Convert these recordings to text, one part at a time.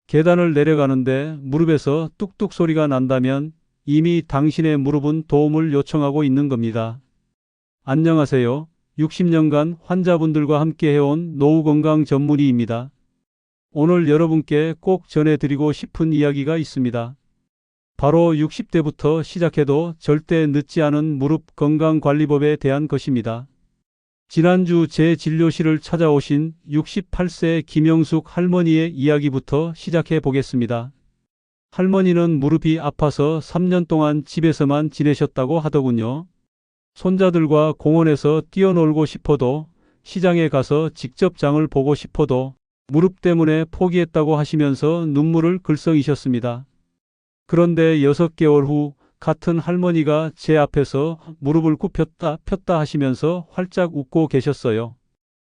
계단을 내려가는데 무릎에서 뚝뚝 소리가 난다면 이미 당신의 무릎은 도움을 요청하고 있는 겁니다. 안녕하세요. 60년간 환자분들과 함께 해온 노후건강 전문의입니다. 오늘 여러분께 꼭 전해드리고 싶은 이야기가 있습니다. 바로 60대부터 시작해도 절대 늦지 않은 무릎 건강관리법에 대한 것입니다. 지난주 제 진료실을 찾아오신 68세 김영숙 할머니의 이야기부터 시작해 보겠습니다. 할머니는 무릎이 아파서 3년 동안 집에서만 지내셨다고 하더군요. 손자들과 공원에서 뛰어놀고 싶어도, 시장에 가서 직접 장을 보고 싶어도 무릎 때문에 포기했다고 하시면서 눈물을 글썽이셨습니다. 그런데 6개월 후 같은 할머니가 제 앞에서 무릎을 굽혔다 폈다 하시면서 활짝 웃고 계셨어요.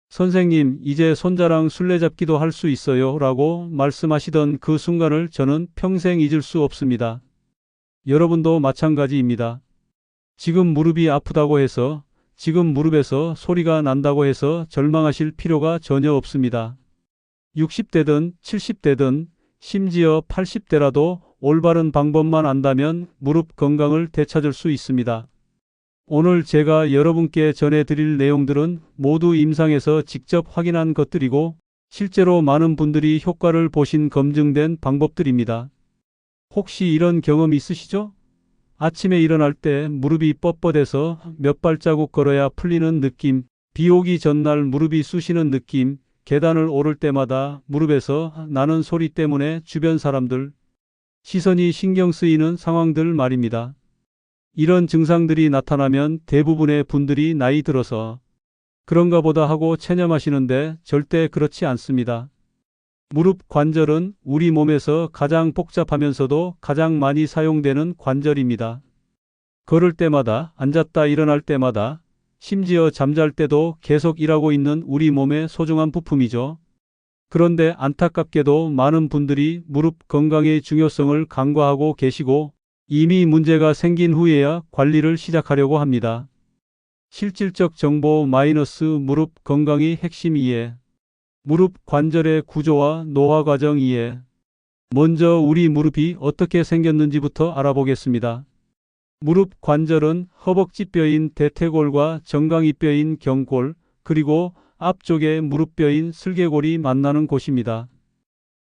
선생님, 이제 손자랑 술래잡기도 할 수 있어요 라고 말씀하시던 그 순간을 저는 평생 잊을 수 없습니다. 여러분도 마찬가지입니다. 지금 무릎이 아프다고 해서, 지금 무릎에서 소리가 난다고 해서 절망하실 필요가 전혀 없습니다. 60대든 70대든 심지어 80대라도 올바른 방법만 안다면 무릎 건강을 되찾을 수 있습니다. 오늘 제가 여러분께 전해드릴 내용들은 모두 임상에서 직접 확인한 것들이고 실제로 많은 분들이 효과를 보신 검증된 방법들입니다. 혹시 이런 경험 있으시죠? 아침에 일어날 때 무릎이 뻣뻣해서 몇 발자국 걸어야 풀리는 느낌, 비 오기 전날 무릎이 쑤시는 느낌, 계단을 오를 때마다 무릎에서 나는 소리 때문에 주변 사람들, 시선이 신경 쓰이는 상황들 말입니다. 이런 증상들이 나타나면 대부분의 분들이 나이 들어서 그런가 보다 하고 체념하시는데 절대 그렇지 않습니다. 무릎 관절은 우리 몸에서 가장 복잡하면서도 가장 많이 사용되는 관절입니다. 걸을 때마다, 앉았다 일어날 때마다, 심지어 잠잘 때도 계속 일하고 있는 우리 몸의 소중한 부품이죠. 그런데 안타깝게도 많은 분들이 무릎 건강의 중요성을 간과하고 계시고 이미 문제가 생긴 후에야 관리를 시작하려고 합니다. 실질적 정보 마이너스 무릎 건강의 핵심 이해. 무릎 관절의 구조와 노화 과정 이해. 먼저 우리 무릎이 어떻게 생겼는지부터 알아보겠습니다. 무릎 관절은 허벅지뼈인 대퇴골과 정강이뼈인 경골, 그리고 앞쪽에 무릎뼈인 슬개골이 만나는 곳입니다.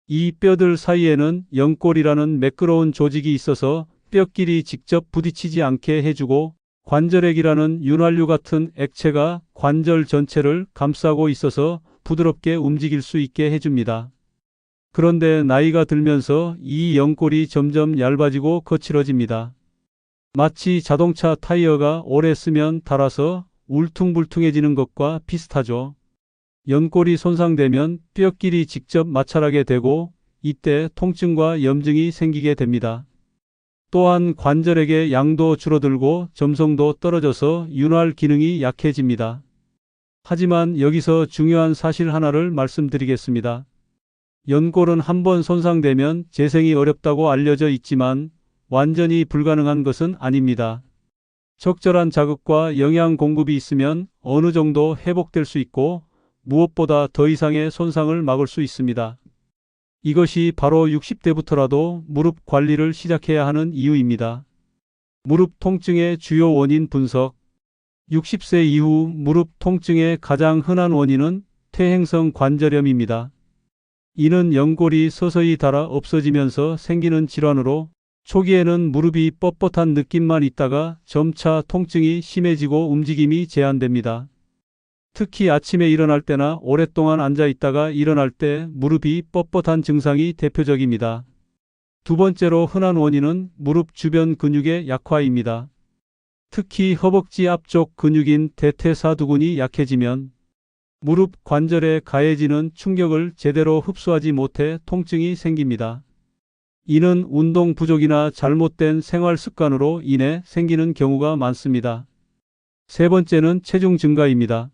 이 뼈들 사이에는 연골이라는 매끄러운 조직이 있어서 뼈끼리 직접 부딪히지 않게 해주고 관절액이라는 윤활유 같은 액체가 관절 전체를 감싸고 있어서 부드럽게 움직일 수 있게 해줍니다. 그런데 나이가 들면서 이 연골이 점점 얇아지고 거칠어집니다. 마치 자동차 타이어가 오래 쓰면 닳아서 울퉁불퉁해지는 것과 비슷하죠. 연골이 손상되면 뼈끼리 직접 마찰하게 되고 이때 통증과 염증이 생기게 됩니다. 또한 관절액의 양도 줄어들고 점성도 떨어져서 윤활 기능이 약해집니다. 하지만 여기서 중요한 사실 하나를 말씀드리겠습니다. 연골은 한번 손상되면 재생이 어렵다고 알려져 있지만 완전히 불가능한 것은 아닙니다. 적절한 자극과 영양 공급이 있으면 어느 정도 회복될 수 있고 무엇보다 더 이상의 손상을 막을 수 있습니다. 이것이 바로 60대부터라도 무릎 관리를 시작해야 하는 이유입니다. 무릎 통증의 주요 원인 분석. 60세 이후 무릎 통증의 가장 흔한 원인은 퇴행성 관절염입니다. 이는 연골이 서서히 닳아 없어지면서 생기는 질환으로 초기에는 무릎이 뻣뻣한 느낌만 있다가 점차 통증이 심해지고 움직임이 제한됩니다. 특히 아침에 일어날 때나 오랫동안 앉아 있다가 일어날 때 무릎이 뻣뻣한 증상이 대표적입니다. 두 번째로 흔한 원인은 무릎 주변 근육의 약화입니다. 특히 허벅지 앞쪽 근육인 대퇴사두근이 약해지면 무릎 관절에 가해지는 충격을 제대로 흡수하지 못해 통증이 생깁니다. 이는 운동 부족이나 잘못된 생활 습관으로 인해 생기는 경우가 많습니다. 세 번째는 체중 증가입니다.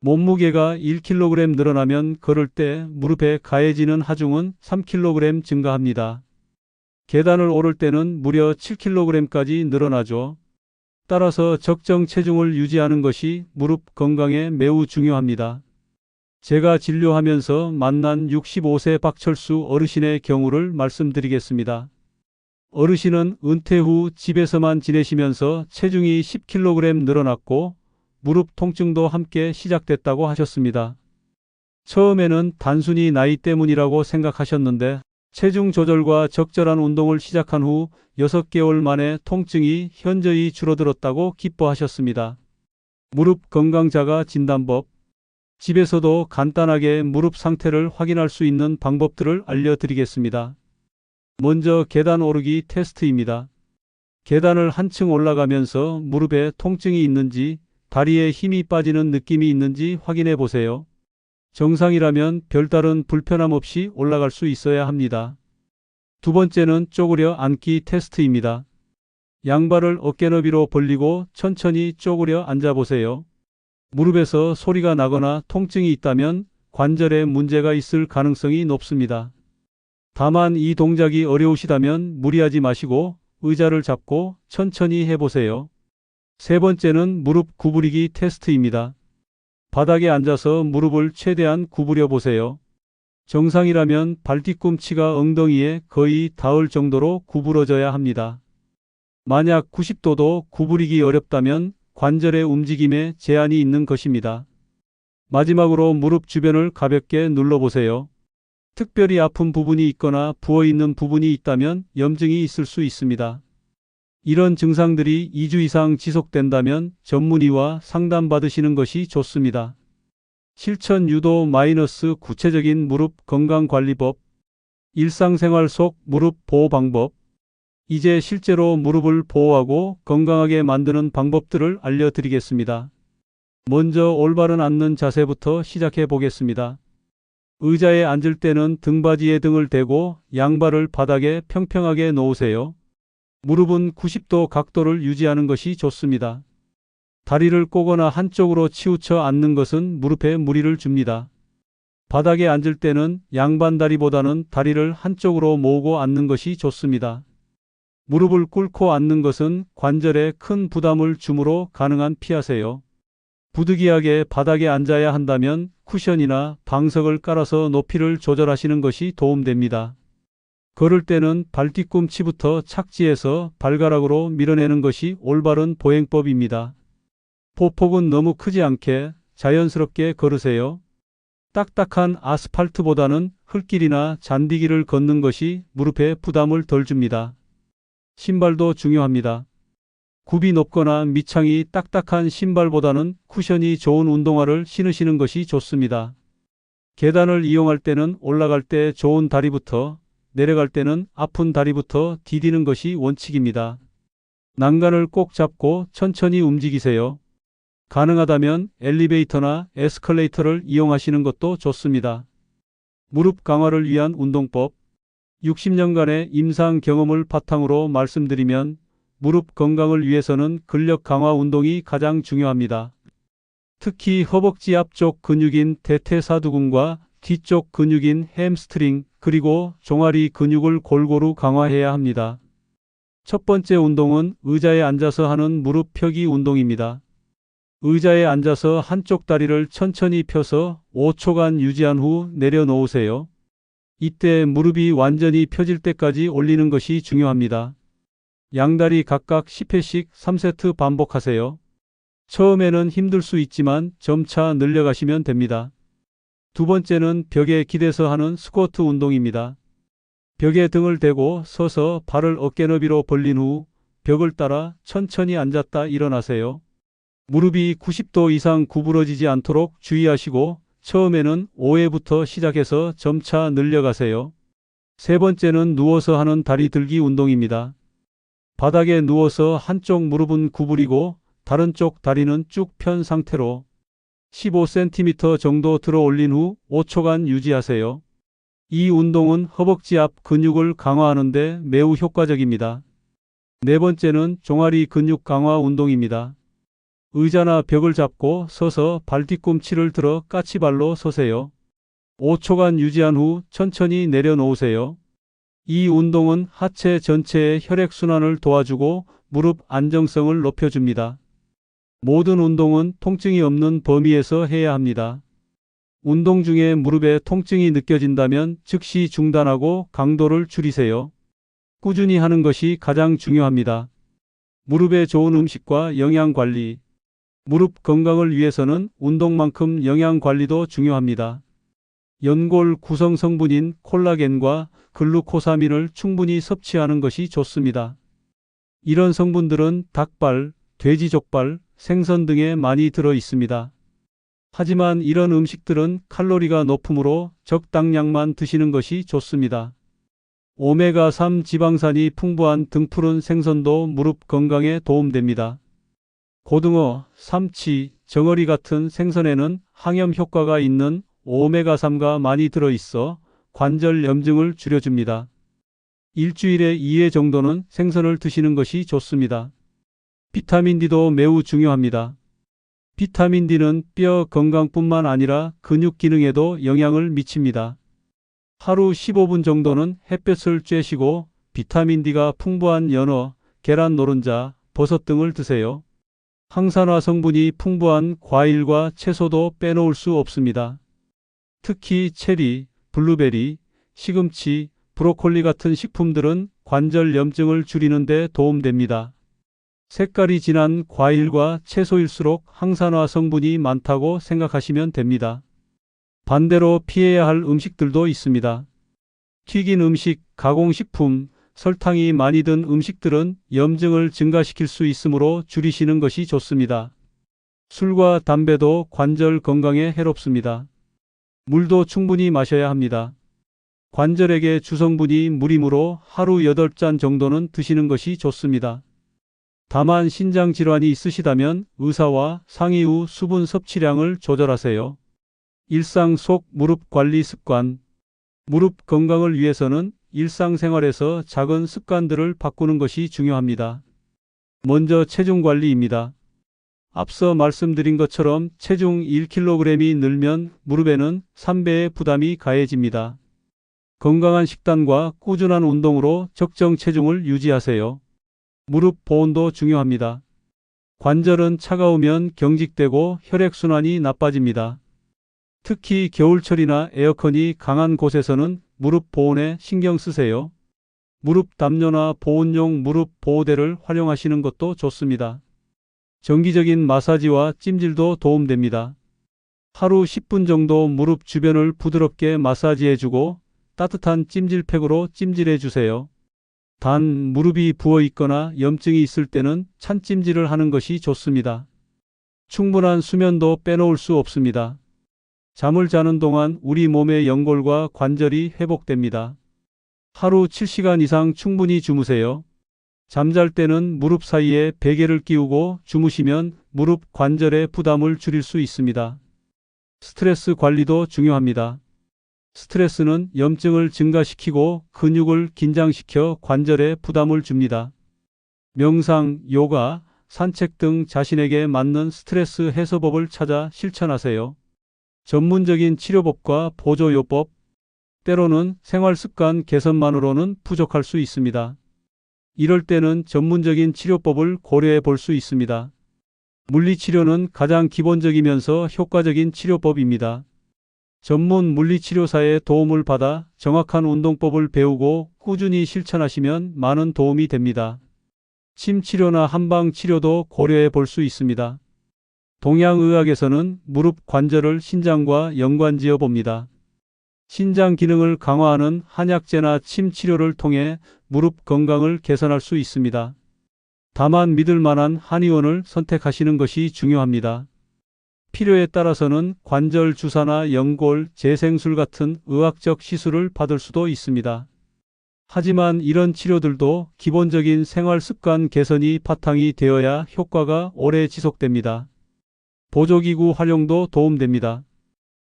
몸무게가 1kg 늘어나면 걸을 때 무릎에 가해지는 하중은 3kg 증가합니다. 계단을 오를 때는 무려 7kg까지 늘어나죠. 따라서 적정 체중을 유지하는 것이 무릎 건강에 매우 중요합니다. 제가 진료하면서 만난 65세 박철수 어르신의 경우를 말씀드리겠습니다. 어르신은 은퇴 후 집에서만 지내시면서 체중이 10kg 늘어났고 무릎 통증도 함께 시작됐다고 하셨습니다. 처음에는 단순히 나이 때문이라고 생각하셨는데 체중 조절과 적절한 운동을 시작한 후 6개월 만에 통증이 현저히 줄어들었다고 기뻐하셨습니다. 무릎 건강자가 진단법. 집에서도 간단하게 무릎 상태를 확인할 수 있는 방법들을 알려드리겠습니다. 먼저 계단 오르기 테스트입니다. 계단을 한층 올라가면서 무릎에 통증이 있는지, 다리에 힘이 빠지는 느낌이 있는지 확인해 보세요. 정상이라면 별다른 불편함 없이 올라갈 수 있어야 합니다. 두 번째는 쪼그려 앉기 테스트입니다. 양발을 어깨 너비로 벌리고 천천히 쪼그려 앉아보세요. 무릎에서 소리가 나거나 통증이 있다면 관절에 문제가 있을 가능성이 높습니다. 다만 이 동작이 어려우시다면 무리하지 마시고 의자를 잡고 천천히 해보세요. 세 번째는 무릎 구부리기 테스트입니다. 바닥에 앉아서 무릎을 최대한 구부려 보세요. 정상이라면 발뒤꿈치가 엉덩이에 거의 닿을 정도로 구부러져야 합니다. 만약 90도도 구부리기 어렵다면 관절의 움직임에 제한이 있는 것입니다. 마지막으로 무릎 주변을 가볍게 눌러보세요. 특별히 아픈 부분이 있거나 부어있는 부분이 있다면 염증이 있을 수 있습니다. 이런 증상들이 2주 이상 지속된다면 전문의와 상담받으시는 것이 좋습니다. 실천 유도 - 구체적인 무릎 건강관리법. 일상생활 속 무릎 보호 방법. 이제 실제로 무릎을 보호하고 건강하게 만드는 방법들을 알려드리겠습니다. 먼저 올바른 앉는 자세부터 시작해 보겠습니다. 의자에 앉을 때는 등받이에 등을 대고 양발을 바닥에 평평하게 놓으세요. 무릎은 90도 각도를 유지하는 것이 좋습니다. 다리를 꼬거나 한쪽으로 치우쳐 앉는 것은 무릎에 무리를 줍니다. 바닥에 앉을 때는 양반다리보다는 다리를 한쪽으로 모으고 앉는 것이 좋습니다. 무릎을 꿇고 앉는 것은 관절에 큰 부담을 주므로 가능한 피하세요. 부득이하게 바닥에 앉아야 한다면 쿠션이나 방석을 깔아서 높이를 조절하시는 것이 도움됩니다. 걸을 때는 발뒤꿈치부터 착지해서 발가락으로 밀어내는 것이 올바른 보행법입니다. 보폭은 너무 크지 않게 자연스럽게 걸으세요. 딱딱한 아스팔트보다는 흙길이나 잔디길을 걷는 것이 무릎에 부담을 덜 줍니다. 신발도 중요합니다. 굽이 높거나 밑창이 딱딱한 신발보다는 쿠션이 좋은 운동화를 신으시는 것이 좋습니다. 계단을 이용할 때는 올라갈 때 좋은 다리부터, 내려갈 때는 아픈 다리부터 디디는 것이 원칙입니다. 난간을 꼭 잡고 천천히 움직이세요. 가능하다면 엘리베이터나 에스컬레이터를 이용하시는 것도 좋습니다. 무릎 강화를 위한 운동법. 60년간의 임상 경험을 바탕으로 말씀드리면 무릎 건강을 위해서는 근력 강화 운동이 가장 중요합니다. 특히 허벅지 앞쪽 근육인 대퇴사두근과 뒤쪽 근육인 햄스트링 그리고 종아리 근육을 골고루 강화해야 합니다. 첫 번째 운동은 의자에 앉아서 하는 무릎 펴기 운동입니다. 의자에 앉아서 한쪽 다리를 천천히 펴서 5초간 유지한 후 내려놓으세요. 이때 무릎이 완전히 펴질 때까지 올리는 것이 중요합니다. 양다리 각각 10회씩 3세트 반복하세요. 처음에는 힘들 수 있지만 점차 늘려가시면 됩니다. 두 번째는 벽에 기대서 하는 스쿼트 운동입니다. 벽에 등을 대고 서서 발을 어깨 너비로 벌린 후 벽을 따라 천천히 앉았다 일어나세요. 무릎이 90도 이상 구부러지지 않도록 주의하시고 처음에는 5회부터 시작해서 점차 늘려가세요. 세 번째는 누워서 하는 다리 들기 운동입니다. 바닥에 누워서 한쪽 무릎은 구부리고 다른 쪽 다리는 쭉 편 상태로 15cm 정도 들어 올린 후 5초간 유지하세요. 이 운동은 허벅지 앞 근육을 강화하는 데 매우 효과적입니다. 네 번째는 종아리 근육 강화 운동입니다. 의자나 벽을 잡고 서서 발뒤꿈치를 들어 까치발로 서세요. 5초간 유지한 후 천천히 내려놓으세요. 이 운동은 하체 전체의 혈액순환을 도와주고 무릎 안정성을 높여줍니다. 모든 운동은 통증이 없는 범위에서 해야 합니다. 운동 중에 무릎에 통증이 느껴진다면 즉시 중단하고 강도를 줄이세요. 꾸준히 하는 것이 가장 중요합니다. 무릎에 좋은 음식과 영양 관리. 무릎 건강을 위해서는 운동만큼 영양 관리도 중요합니다. 연골 구성 성분인 콜라겐과 글루코사민을 충분히 섭취하는 것이 좋습니다. 이런 성분들은 닭발, 돼지족발, 생선 등에 많이 들어 있습니다. 하지만 이런 음식들은 칼로리가 높으므로 적당량만 드시는 것이 좋습니다. 오메가3 지방산이 풍부한 등푸른 생선도 무릎 건강에 도움됩니다. 고등어, 삼치, 정어리 같은 생선에는 항염 효과가 있는 오메가3가 많이 들어있어 관절 염증을 줄여줍니다. 일주일에 2회 정도는 생선을 드시는 것이 좋습니다. 비타민 D도 매우 중요합니다. 비타민 D는 뼈 건강뿐만 아니라 근육 기능에도 영향을 미칩니다. 하루 15분 정도는 햇볕을 쬐시고 비타민 D가 풍부한 연어, 계란 노른자, 버섯 등을 드세요. 항산화 성분이 풍부한 과일과 채소도 빼놓을 수 없습니다. 특히 체리, 블루베리, 시금치, 브로콜리 같은 식품들은 관절 염증을 줄이는 데 도움됩니다. 색깔이 진한 과일과 채소일수록 항산화 성분이 많다고 생각하시면 됩니다. 반대로 피해야 할 음식들도 있습니다. 튀긴 음식, 가공식품, 설탕이 많이 든 음식들은 염증을 증가시킬 수 있으므로 줄이시는 것이 좋습니다. 술과 담배도 관절 건강에 해롭습니다. 물도 충분히 마셔야 합니다. 관절에게 주성분이 물이므로 하루 8잔 정도는 드시는 것이 좋습니다. 다만 신장 질환이 있으시다면 의사와 상의 후 수분 섭취량을 조절하세요. 일상 속 무릎 관리 습관. 무릎 건강을 위해서는 일상생활에서 작은 습관들을 바꾸는 것이 중요합니다. 먼저 체중 관리입니다. 앞서 말씀드린 것처럼 체중 1kg이 늘면 무릎에는 3배의 부담이 가해집니다. 건강한 식단과 꾸준한 운동으로 적정 체중을 유지하세요. 무릎 보온도 중요합니다. 관절은 차가우면 경직되고 혈액순환이 나빠집니다. 특히 겨울철이나 에어컨이 강한 곳에서는 무릎 보온에 신경 쓰세요. 무릎 담요나 보온용 무릎 보호대를 활용하시는 것도 좋습니다. 정기적인 마사지와 찜질도 도움됩니다. 하루 10분 정도 무릎 주변을 부드럽게 마사지해주고 따뜻한 찜질팩으로 찜질해주세요. 단 무릎이 부어 있거나 염증이 있을 때는 찬찜질을 하는 것이 좋습니다. 충분한 수면도 빼놓을 수 없습니다. 잠을 자는 동안 우리 몸의 연골과 관절이 회복됩니다. 하루 7시간 이상 충분히 주무세요. 잠잘 때는 무릎 사이에 베개를 끼우고 주무시면 무릎 관절의 부담을 줄일 수 있습니다. 스트레스 관리도 중요합니다. 스트레스는 염증을 증가시키고 근육을 긴장시켜 관절에 부담을 줍니다. 명상, 요가, 산책 등 자신에게 맞는 스트레스 해소법을 찾아 실천하세요. 전문적인 치료법과 보조요법, 때로는 생활습관 개선만으로는 부족할 수 있습니다. 이럴 때는 전문적인 치료법을 고려해 볼 수 있습니다. 물리치료는 가장 기본적이면서 효과적인 치료법입니다. 전문 물리치료사의 도움을 받아 정확한 운동법을 배우고 꾸준히 실천하시면 많은 도움이 됩니다. 침치료나 한방치료도 고려해 볼 수 있습니다. 동양의학에서는 무릎 관절을 신장과 연관지어 봅니다. 신장 기능을 강화하는 한약재나 침치료를 통해 무릎 건강을 개선할 수 있습니다. 다만 믿을 만한 한의원을 선택하시는 것이 중요합니다. 필요에 따라서는 관절 주사나 연골, 재생술 같은 의학적 시술을 받을 수도 있습니다. 하지만 이런 치료들도 기본적인 생활 습관 개선이 바탕이 되어야 효과가 오래 지속됩니다. 보조기구 활용도 도움됩니다.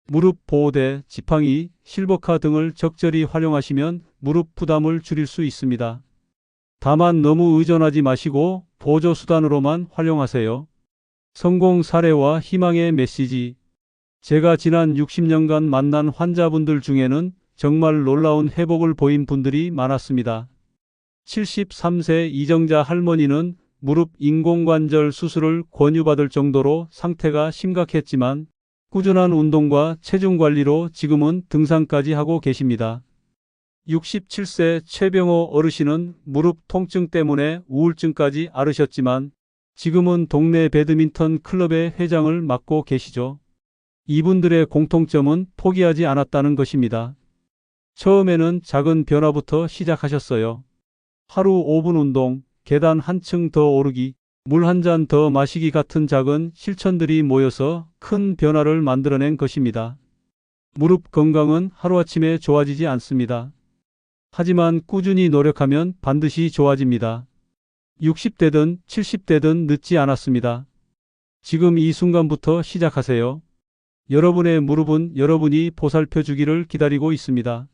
무릎 보호대, 지팡이, 실버카 등을 적절히 활용하시면 무릎 부담을 줄일 수 있습니다. 다만 너무 의존하지 마시고 보조수단으로만 활용하세요. 성공 사례와 희망의 메시지. 제가 지난 60년간 만난 환자분들 중에는 정말 놀라운 회복을 보인 분들이 많았습니다. 73세 이정자 할머니는 무릎 인공관절 수술을 권유받을 정도로 상태가 심각했지만 꾸준한 운동과 체중 관리로 지금은 등산까지 하고 계십니다. 67세 최병호 어르신은 무릎 통증 때문에 우울증까지 앓으셨지만 지금은 동네 배드민턴 클럽의 회장을 맡고 계시죠. 이분들의 공통점은 포기하지 않았다는 것입니다. 처음에는 작은 변화부터 시작하셨어요. 하루 5분 운동, 계단 한층 더 오르기, 물 한 잔 더 마시기 같은 작은 실천들이 모여서 큰 변화를 만들어낸 것입니다. 무릎 건강은 하루아침에 좋아지지 않습니다. 하지만 꾸준히 노력하면 반드시 좋아집니다. 60대든 70대든 늦지 않았습니다. 지금 이 순간부터 시작하세요. 여러분의 무릎은 여러분이 보살펴 주기를 기다리고 있습니다.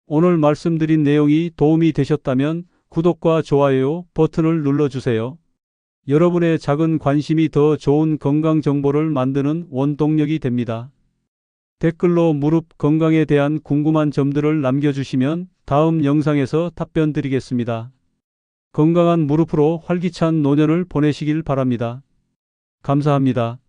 오늘 말씀드린 내용이 도움이 되셨다면 구독과 좋아요 버튼을 눌러주세요. 여러분의 작은 관심이 더 좋은 건강 정보를 만드는 원동력이 됩니다. 댓글로 무릎 건강에 대한 궁금한 점들을 남겨주시면 다음 영상에서 답변 드리겠습니다. 건강한 무릎으로 활기찬 노년을 보내시길 바랍니다. 감사합니다.